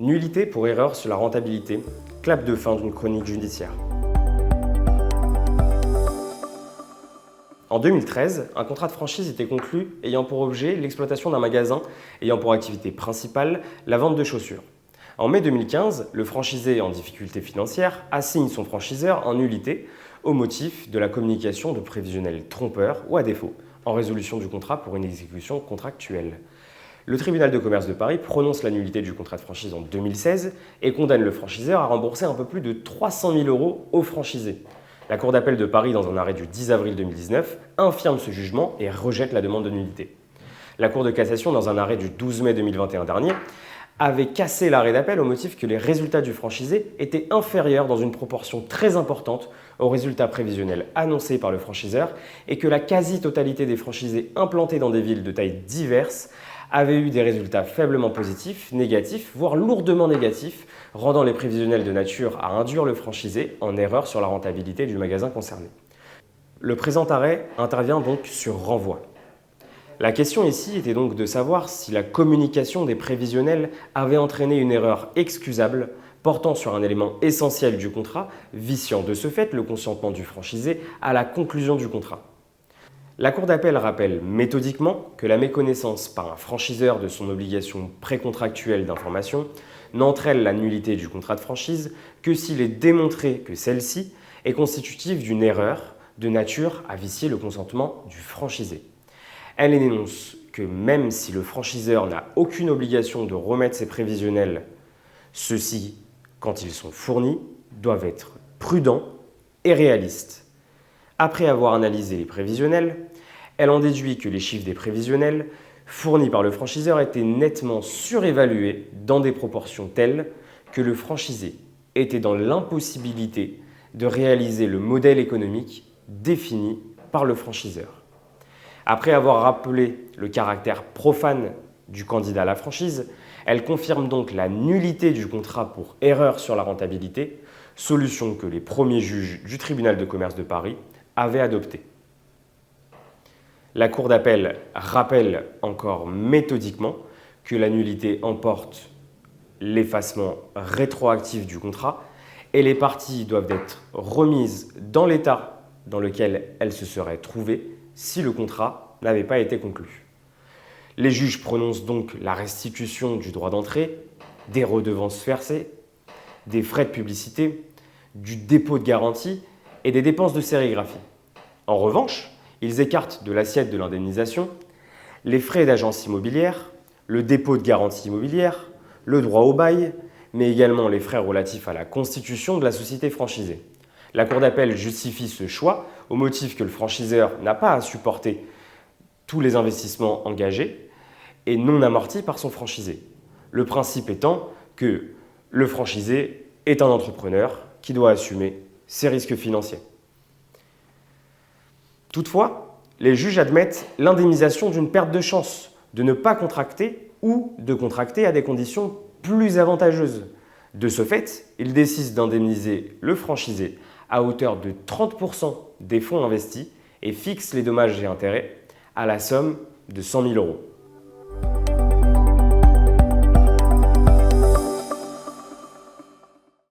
Nullité pour erreur sur la rentabilité, clap de fin d'une chronique judiciaire. En 2013, un contrat de franchise était conclu ayant pour objet l'exploitation d'un magasin ayant pour activité principale la vente de chaussures. En mai 2015, le franchisé en difficulté financière assigne son franchiseur en nullité au motif de la communication de prévisionnels trompeurs ou à défaut, en résolution du contrat pour une exécution contractuelle. Le tribunal de commerce de Paris prononce la nullité du contrat de franchise en 2016 et condamne le franchiseur à rembourser un peu plus de 300 000 € au franchisé. La Cour d'appel de Paris, dans un arrêt du 10 avril 2019, infirme ce jugement et rejette la demande de nullité. La Cour de cassation, dans un arrêt du 12 mai 2021 dernier, avait cassé l'arrêt d'appel au motif que les résultats du franchisé étaient inférieurs dans une proportion très importante aux résultats prévisionnels annoncés par le franchiseur et que la quasi-totalité des franchisés implantés dans des villes de tailles diverses avaient eu des résultats faiblement positifs, négatifs, voire lourdement négatifs, rendant les prévisionnels de nature à induire le franchisé en erreur sur la rentabilité du magasin concerné. Le présent arrêt intervient donc sur renvoi. La question ici était donc de savoir si la communication des prévisionnels avait entraîné une erreur excusable portant sur un élément essentiel du contrat, viciant de ce fait le consentement du franchisé à la conclusion du contrat. La Cour d'appel rappelle méthodiquement que la méconnaissance par un franchiseur de son obligation précontractuelle d'information n'entraîne la nullité du contrat de franchise que s'il est démontré que celle-ci est constitutive d'une erreur de nature à vicier le consentement du franchisé. Elle énonce que même si le franchiseur n'a aucune obligation de remettre ses prévisionnels, ceux-ci, quand ils sont fournis, doivent être prudents et réalistes. Après avoir analysé les prévisionnels, elle en déduit que les chiffres des prévisionnels fournis par le franchiseur étaient nettement surévalués dans des proportions telles que le franchisé était dans l'impossibilité de réaliser le modèle économique défini par le franchiseur. Après avoir rappelé le caractère profane du candidat à la franchise, elle confirme donc la nullité du contrat pour erreur sur la rentabilité, solution que les premiers juges du tribunal de commerce de Paris avaient adoptée. La Cour d'appel rappelle encore méthodiquement que la nullité emporte l'effacement rétroactif du contrat et les parties doivent être remises dans l'état dans lequel elles se seraient trouvées si le contrat n'avait pas été conclu. Les juges prononcent donc la restitution du droit d'entrée, des redevances versées, des frais de publicité, du dépôt de garantie et des dépenses de sérigraphie. En revanche, ils écartent de l'assiette de l'indemnisation les frais d'agence immobilière, le dépôt de garantie immobilière, le droit au bail, mais également les frais relatifs à la constitution de la société franchisée. La Cour d'appel justifie ce choix au motif que le franchiseur n'a pas à supporter tous les investissements engagés et non amortis par son franchisé. Le principe étant que le franchisé est un entrepreneur qui doit assumer ses risques financiers. Toutefois, les juges admettent l'indemnisation d'une perte de chance de ne pas contracter ou de contracter à des conditions plus avantageuses. De ce fait, ils décident d'indemniser le franchisé à hauteur de 30% des fonds investis et fixent les dommages et intérêts à la somme de 100 000 €.